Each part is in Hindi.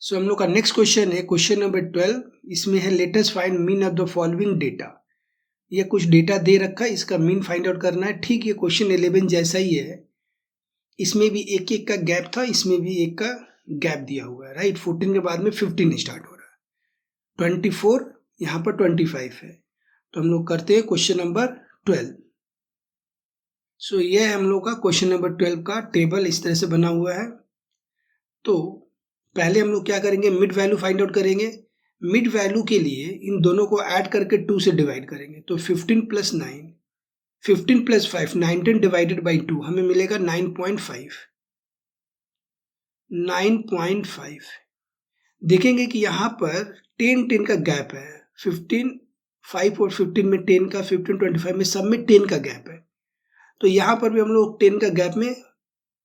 सो हम लोग का नेक्स्ट क्वेश्चन है क्वेश्चन नंबर 12। इसमें है late us find mean of the following data. ये कुछ डेटा दे रखा है, इसका मीन फाइंड आउट करना है। ठीक ये क्वेश्चन 11 जैसा ही है, इसमें भी एक एक का गैप था, इसमें भी एक का गैप दिया हुआ है, राइट। 14 के बाद में 15 स्टार्ट हो रहा है, 24 यहाँ पर 25 है। तो हम लोग करते हैं क्वेश्चन नंबर 12। सो ये है हम लोग का क्वेश्चन नंबर 12 का टेबल, इस तरह से बना हुआ है। तो पहले हम लोग क्या करेंगे, मिड वैल्यू फाइंड आउट करेंगे। मिड वैल्यू के लिए इन दोनों को ऐड करके 2 से डिवाइड करेंगे। तो 15 प्लस 9, 15 प्लस 5, 19 डिवाइडेड बाई 2 हमें मिलेगा 9.5। 9.5 देखेंगे कि यहाँ पर 10 का गैप है। 15 5 और 15 में 10 का, 15 25 में सब में 10 का गैप है। तो यहाँ पर भी हम लोग 10 का गैप में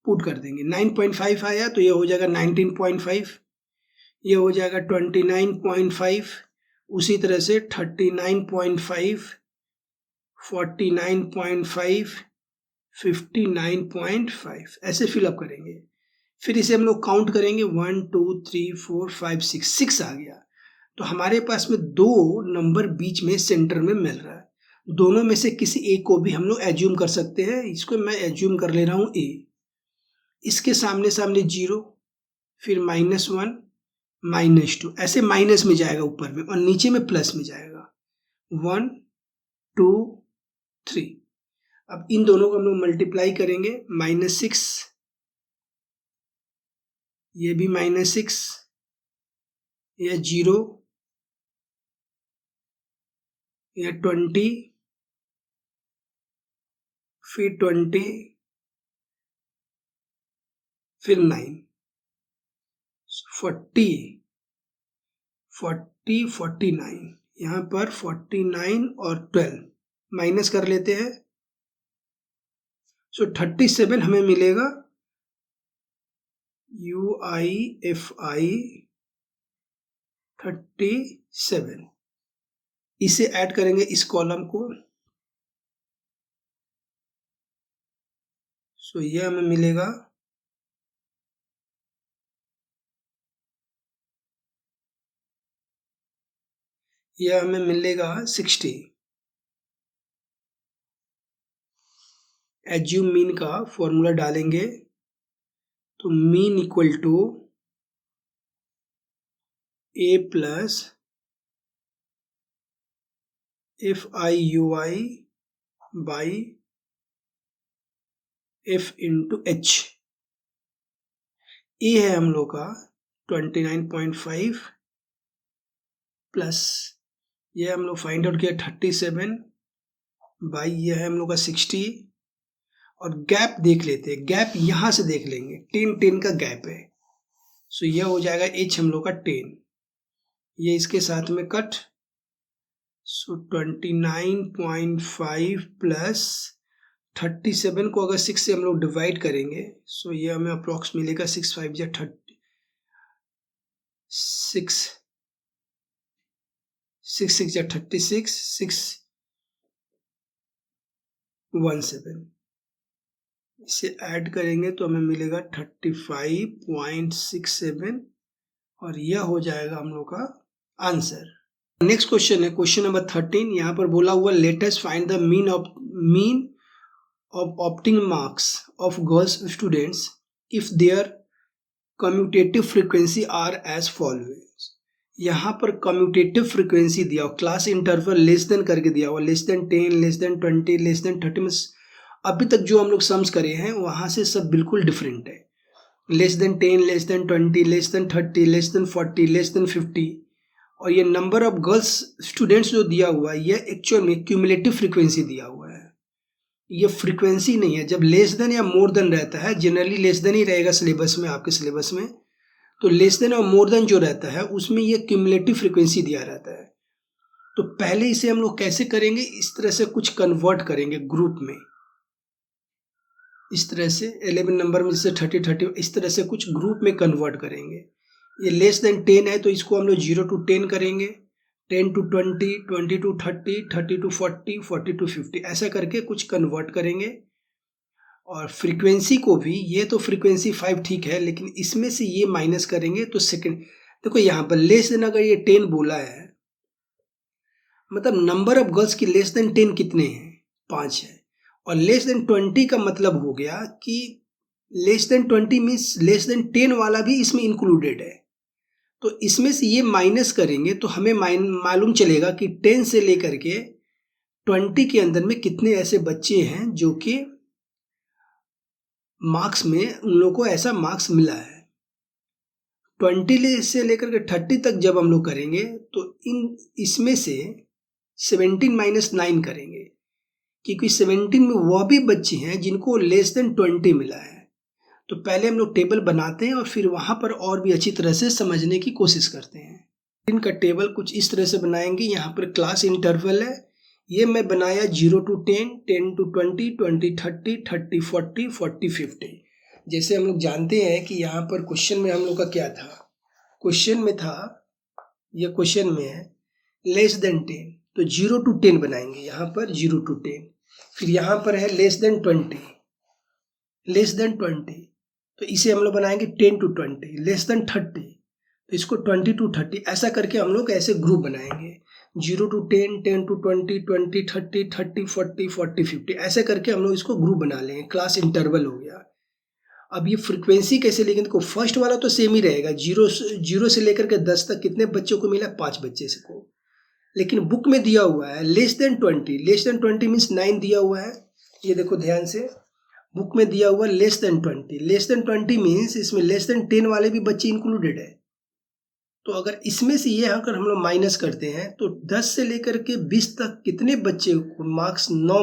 पुट कर देंगे। 9.5 आया तो ये हो जाएगा 19.5, ये हो जाएगा 29.5, उसी तरह से 39.5, 49.5, 59.5 ऐसे फिलअप करेंगे। फिर इसे हम लोग काउंट करेंगे, 1 2 3 4 5 6, 6 आ गया। तो हमारे पास में 2 नंबर बीच में सेंटर में मिल रहा है। दोनों में से किसी एक को भी हम लोग एज्यूम कर सकते हैं। इसको मैं एज्यूम कर ले रहा हूँ ए। इसके सामने सामने 0, फिर -1, -2, ऐसे माइनस में जाएगा ऊपर में, और नीचे में प्लस में जाएगा। 1 2 3। अब इन दोनों को हम लोग मल्टीप्लाई करेंगे। -6, ये भी -6, यह 0, यह 20, फिर 20, फिर 9, 40, 49, यहाँ पर 49 और 12 माइनस कर लेते हैं। सो 37 हमें मिलेगा। UIFI 37, इसे ऐड करेंगे इस कॉलम को। सो यह हमें मिलेगा यह हमें मिलेगा 60। एज्यूम मीन का फॉर्मूला डालेंगे तो mean equal to A plus FIUI by F into H। A है हम लोग का 29.5 प्लस ये हम लोग फाइंड आउट किया 37 बाई ये है हम लोग का 60। और गैप देख लेते हैं, गैप यहां से देख लेंगे, 10 का गैप है। सो यह हो जाएगा H हम लोग का 10, ये इसके साथ में कट। सो 29.5 प्लस 37 को अगर 6 से हम लोग डिवाइड करेंगे, सो ये हमें अप्रोक्स मिलेगा 6 5 या 30, 6 6 या 36, 617। इसे ऐड करेंगे तो हमें मिलेगा 35.67, और यह हो जाएगा हम लोग का आंसर। नेक्स्ट क्वेश्चन है क्वेश्चन नंबर 13। यहाँ पर बोला हुआ let us find the mean of opting marks of girls students if there commutative frequency are as following. यहाँ पर कम्यूटेटिव फ्रीक्वेंसी दिया हुआ, क्लास इंटरवल लेस देन करके दिया हुआ, less than 10, less than 20, less than 30 में अभी तक जो हम लोग सम्स करे हैं वहां से सब बिल्कुल डिफरेंट है। Less than 10, less than 20, less than 30, less than 40, less than 50। और ये नंबर ऑफ गर्ल्स स्टूडेंट्स जो दिया हुआ है, ये एक्चुअल में क्यूमुलेटिव फ्रीक्वेंसी दिया हुआ है, ये फ्रीक्वेंसी नहीं है। जब लेस देन या मोर देन रहता है, जनरली लेस देन ही रहेगा सिलेबस में, आपके सिलेबस में, तो लेस देन और मोर देन जो रहता है उसमें ये क्यूमुलेटिव फ्रीक्वेंसी दिया रहता है। तो पहले इसे हम लोग कैसे करेंगे, इस तरह से कुछ कन्वर्ट करेंगे ग्रुप में, इस तरह से 11 नंबर में जैसे 30 30 इस तरह से कुछ ग्रुप में कन्वर्ट करेंगे। ये लेस देन 10 है तो इसको हम लोग 0 to 10 करेंगे, 10 to 20, 20 to 30, 30 to 40, 40 to 50 ऐसा करके कुछ कन्वर्ट करेंगे। और फ्रीक्वेंसी को भी, ये तो फ्रीक्वेंसी 5 ठीक है, लेकिन इसमें से ये माइनस करेंगे तो सेकेंड देखो यहाँ पर लेस देन अगर ये 10 बोला है, मतलब नंबर ऑफ गर्ल्स की लेस देन 10 कितने हैं? 5 है। और लेस देन 20 का मतलब हो गया कि less than 20 means less than 10 वाला भी इसमें इंक्लूडेड है। तो इसमें से ये माइनस करेंगे तो हमें मालूम चलेगा कि 10 से लेकर के 20 के अंदर में कितने ऐसे बच्चे हैं जो कि मार्क्स में उन लोगों को ऐसा मार्क्स मिला है। 20 से लेकर के 30 तक जब हम लोग करेंगे तो इसमें से 17 माइनस 9 करेंगे, क्योंकि 17 में वह भी बच्चे हैं जिनको लेस देन 20 मिला है। तो पहले हम लोग टेबल बनाते हैं और फिर वहाँ पर और भी अच्छी तरह से समझने की कोशिश करते हैं। इनका टेबल कुछ इस तरह से बनाएंगे। यहाँ पर क्लास इंटरवल है, ये मैं बनाया 0 to 10, 10 to 20, 20 30, 30 40, 40 50। जैसे हम लोग जानते हैं कि यहाँ पर क्वेश्चन में हम लोग का क्या था, क्वेश्चन में था, ये क्वेश्चन में है लेस देन 10, तो 0 to 10 बनाएंगे यहाँ पर 0 to 10। फिर यहाँ पर है लेस देन 20, लेस देन 20, तो इसे हम लोग बनाएंगे 10 to 20, लेस देन 30, तो इसको 20 to 30, ऐसा करके हम लोग ऐसे ग्रुप बनाएंगे 0 to 10, 10 to 20, 20 30, 30 40, 40 50, ऐसे करके हम लोग इसको ग्रुप बना लेंगे। क्लास इंटरवल हो गया। अब ये फ्रीक्वेंसी कैसे लिखेंगे? देखो फर्स्ट वाला तो सेम ही रहेगा, 0 से लेकर के 10 तक कितने बच्चों को मिला? 5 बच्चे से को। लेकिन बुक में दिया हुआ है less than 20, less than 20 means 9 दिया हुआ है। ये देखो ध्यान से, बुक में दिया हुआ less than 20, less than 20 means इसमें लेस देन 10 वाले भी बच्चे इंक्लूडेड है। तो अगर इसमें से ये अगर हम लोग माइनस करते हैं तो 10 से लेकर के 20 तक कितने बच्चे को मार्क्स 9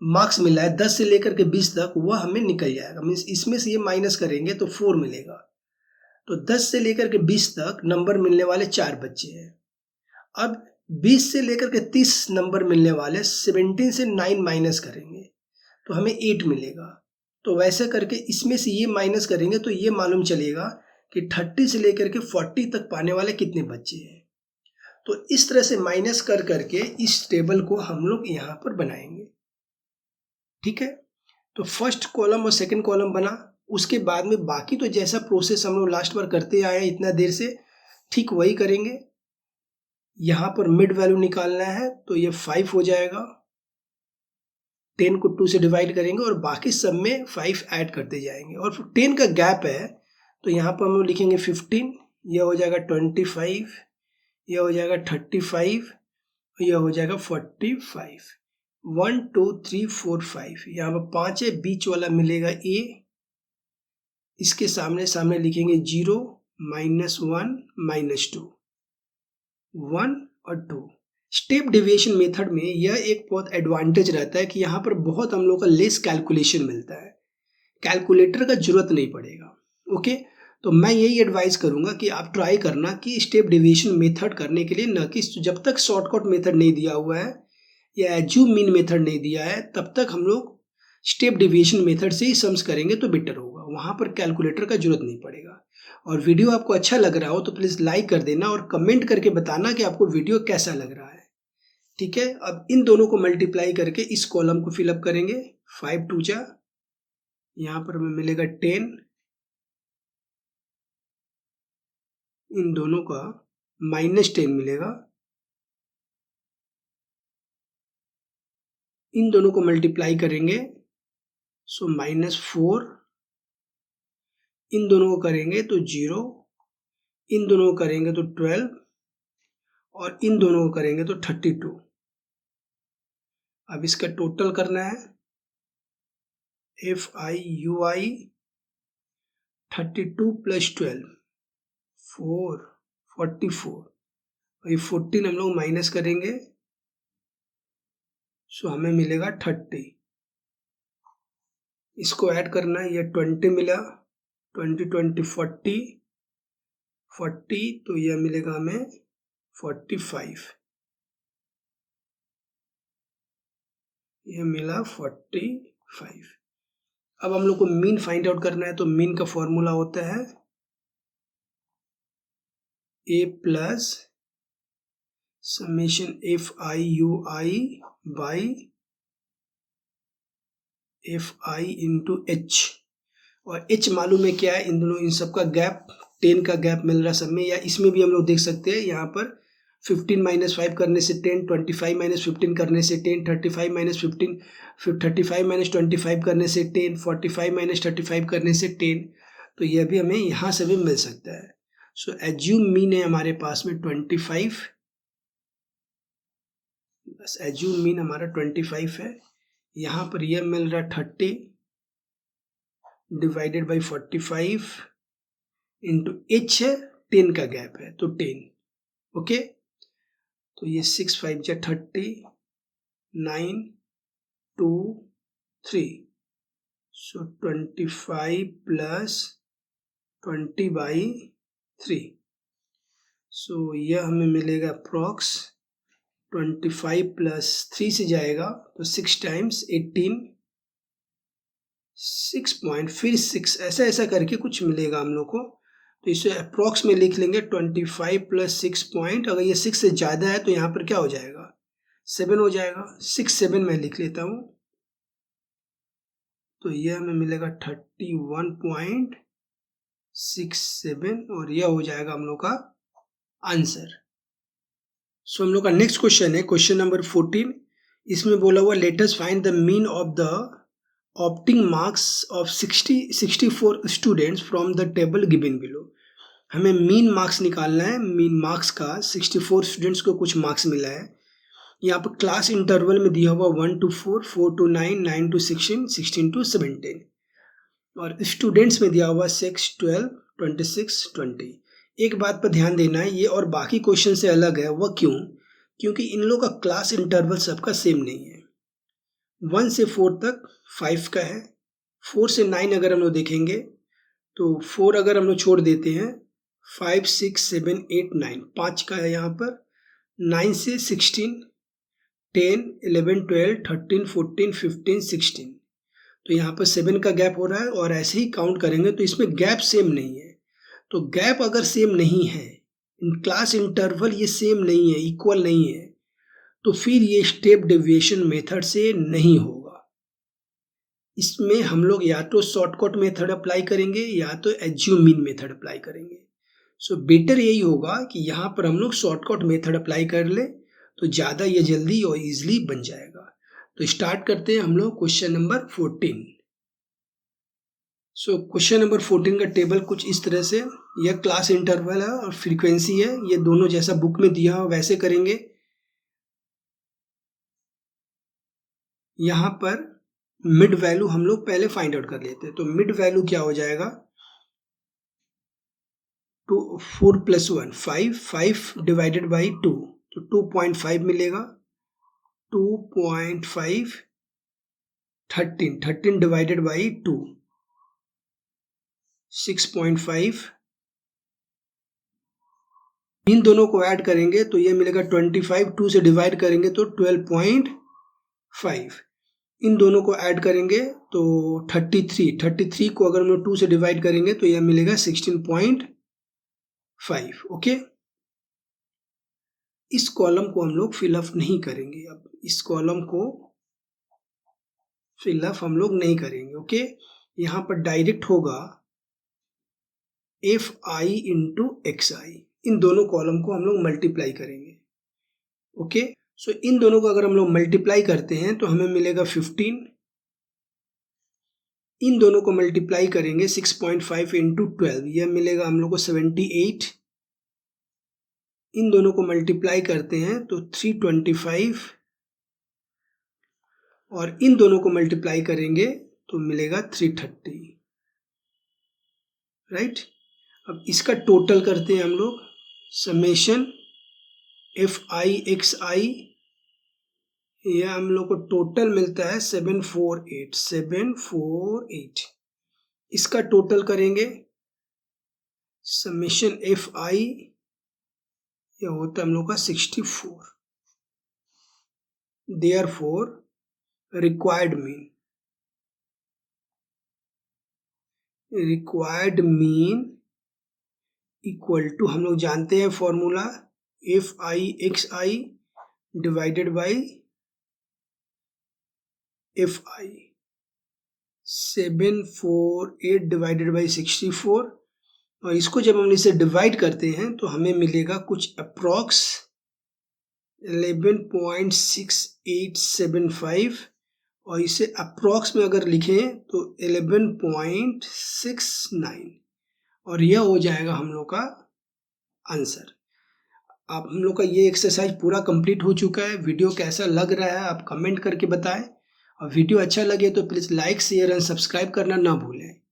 मार्क्स मिला है, 10 से लेकर के 20 तक, वह हमें निकल जाएगा। मीन्स इसमें से ये माइनस करेंगे तो 4 मिलेगा। तो 10 से लेकर के 20 तक नंबर मिलने वाले 4 बच्चे हैं। अब 20 से लेकर के 30 नंबर मिलने वाले 17 से 9 माइनस करेंगे तो हमें 8 मिलेगा। तो वैसे करके इसमें से ये माइनस करेंगे तो ये मालूम चलेगा कि 30 से लेकर के 40 तक पाने वाले कितने बच्चे हैं। तो इस तरह से माइनस कर करके इस टेबल को हम लोग यहाँ पर बनाएंगे। ठीक है, तो फर्स्ट कॉलम और सेकंड कॉलम बना। उसके बाद में बाकी तो जैसा प्रोसेस हम लोग लास्ट बार करते आए हैं इतना देर से, ठीक वही करेंगे। यहाँ पर मिड वैल्यू निकालना है तो ये 5 हो जाएगा, 10 को 2 से डिवाइड करेंगे और बाकी सब में 5 ऐड करते जाएंगे। और 10 का गैप है तो यहाँ पर हम लोग लिखेंगे 15, यह हो जाएगा 25, यह हो जाएगा 35, यह हो जाएगा 45। 1 2 3 4 5, यहाँ पर 5 है, बीच वाला मिलेगा ए, इसके सामने सामने लिखेंगे 0 -1 -2, 1 और 2। स्टेप डेविएशन मेथड में यह एक बहुत एडवांटेज रहता है कि यहाँ पर बहुत हम लोग का लेस कैलकुलेशन मिलता है, कैलकुलेटर का जरूरत नहीं पड़ेगा। ओके, तो मैं यही एडवाइस करूंगा कि आप ट्राई करना कि स्टेप डेविएशन मेथड करने के लिए, न कि जब तक शॉर्टकट मेथड नहीं दिया हुआ है या एज्यूम मीन मेथड नहीं दिया है तब तक हम लोग स्टेप डेविएशन मेथड से ही सम्स करेंगे तो बेटर होगा, वहाँ पर कैलकुलेटर का जरूरत नहीं पड़ेगा। और वीडियो आपको अच्छा लग रहा हो तो प्लीज़ लाइक कर देना और कमेंट करके बताना कि आपको वीडियो कैसा लग रहा है। ठीक है, अब इन दोनों को मल्टीप्लाई करके इस कॉलम को फिलअप करेंगे। 5 2 जा, यहाँ पर हमें मिलेगा 10, इन दोनों का -10 मिलेगा, इन दोनों को मल्टीप्लाई करेंगे सो -4, इन दोनों को करेंगे तो 0, इन दोनों को करेंगे तो 12 और इन दोनों को करेंगे तो 32। अब इसका टोटल करना है, FIUI 32 + 12 44, और ये 14 हम लोग माइनस करेंगे सो हमें मिलेगा 30। इसको ऐड करना है, ये 20 मिला, 20 20 40, तो यह मिलेगा हमें 45, यह मिला 45। अब हम लोग को मीन फाइंड आउट करना है, तो मीन का फॉर्मूला होता है A plus summation FIUI by FI into H, और H मालूम है क्या है, इन दोनों इन सब का गैप 10 का गैप मिल रहा सब में, या इसमें भी हम लोग देख सकते हैं यहाँ पर 15 माइनस 5 करने से 10, 25 माइनस 15 करने से 10, 35 माइनस 15, 35 माइनस 25 करने से 10, 45 माइनस 35 करने से 10। तो यह भी हमें यहाँ से भी मिल सकता है। सो एज्यूम मीन है हमारे पास में 25, बस एज्यूम मीन हमारा 25 है। यहाँ पर यह मिल रहा 30 डिवाइडेड बाई 45 इंटू h है, 10 का गैप है तो 10। ओके, तो ये 6 5 जा 30, 9 2 3, सो 25 प्लस 20 बाई 3, सो यह हमें मिलेगा अप्रॉक्स 25 प्लस 3 से जाएगा तो 6 टाइम्स 18, 6 पॉइंट फिर 6, ऐसा करके कुछ मिलेगा हम लोग को। तो इसे अप्रॉक्स में लिख लेंगे 25 प्लस 6 पॉइंट, अगर ये 6 से ज़्यादा है तो यहाँ पर क्या हो जाएगा, 7 हो जाएगा। 6 7 मैं लिख लेता हूँ, तो यह हमें मिलेगा 31.67 और यह हो जाएगा हम लोग का आंसर। सो हम लोग का नेक्स्ट क्वेश्चन है क्वेश्चन नंबर 14। इसमें बोला हुआ let us find the mean of the opting marks of 64 students from the table given below. हमें मीन मार्क्स निकालना है। मीन मार्क्स का 64 स्टूडेंट्स को कुछ मार्क्स मिला है। यहाँ पर क्लास इंटरवल में दिया हुआ 1 to 4, 4 to 9, 9 to 16, 16 to 17, और स्टूडेंट्स में दिया हुआ 6, 12, 26, 20। एक बात पर ध्यान देना है, ये और बाकी क्वेश्चन से अलग है। वह क्यों? क्योंकि इन लोगों का क्लास इंटरवल सबका सेम नहीं है। 1 से 4 तक 5 का है, 4 से 9 अगर हम लोग देखेंगे तो 4 अगर हम लोग छोड़ देते हैं, 5 6 7 8 9 5 का है यहाँ पर। 9 से 16, 10 11 12 13 14 15 16, तो यहाँ पर 7 का गैप हो रहा है। और ऐसे ही काउंट करेंगे तो इसमें गैप सेम नहीं है। तो गैप अगर सेम नहीं है, क्लास इंटरवल ये सेम नहीं है, इक्वल नहीं है, तो फिर ये स्टेप डेविएशन मेथड से नहीं होगा। इसमें हम लोग या तो शॉर्टकट मेथड अप्लाई करेंगे या तो एज्यूम मीन मेथड अप्लाई करेंगे। सो बेटर यही होगा कि यहाँ पर हम लोग शॉर्टकट मेथड अप्लाई कर ले तो ज़्यादा ये जल्दी और इजीली बन जाएगा। तो स्टार्ट करते हैं हम लोग question number 14। So question number 14 का टेबल कुछ इस तरह से, यह क्लास इंटरवल है और फ्रीक्वेंसी है, ये दोनों जैसा बुक में दिया हो वैसे करेंगे। यहाँ पर मिड वैल्यू हम लोग पहले फाइंड आउट कर लेते हैं। तो मिड वैल्यू क्या हो जाएगा, 4 + 1 5, 5 डिवाइडेड बाई 2 तो 2.5 मिलेगा। 2.5 13, 13 डिवाइडेड बाई 2 6.5, इन दोनों को ऐड करेंगे तो ये मिलेगा 25, 2 से डिवाइड करेंगे तो 12.5, इन दोनों को ऐड करेंगे तो 33, 33 को अगर हम लोग 2 से डिवाइड करेंगे तो यह मिलेगा 16.5। ओके, इस कॉलम को हम लोग फिलअप नहीं करेंगे। अब इस कॉलम को फिलअप हम लोग नहीं करेंगे। ओके, यहाँ पर डायरेक्ट होगा fi इंटू xi, इन दोनों कॉलम को हम लोग मल्टीप्लाई करेंगे। ओके, सो इन दोनों को अगर हम लोग मल्टीप्लाई करते हैं तो हमें मिलेगा 15, इन दोनों को मल्टीप्लाई करेंगे 6.5 इंटू 12, यह मिलेगा हम लोग को 78, इन दोनों को मल्टीप्लाई करते हैं तो 325, और इन दोनों को मल्टीप्लाई करेंगे तो मिलेगा 330। राइट, अब इसका टोटल करते हैं हम लोग, समेशन fi xi, यह हम लोग को टोटल मिलता है 748, 748। इसका टोटल करेंगे समेशन fi, यह होता है हम लोग का 64। Therefore required mean equal to, हम लोग जानते हैं formula, fi xi divided by fi, 748 divided by 64, और इसको जब हम इसे डिवाइड करते हैं तो हमें मिलेगा कुछ अप्रॉक्स 11.6875 और इसे अप्रॉक्स में अगर लिखें तो 11.69 और यह हो जाएगा हम लोग का आंसर। अब हम लोग का ये एक्सरसाइज पूरा कंप्लीट हो चुका है। वीडियो कैसा लग रहा है आप कमेंट करके बताएं और वीडियो अच्छा लगे तो please like share and subscribe करना ना भूलें।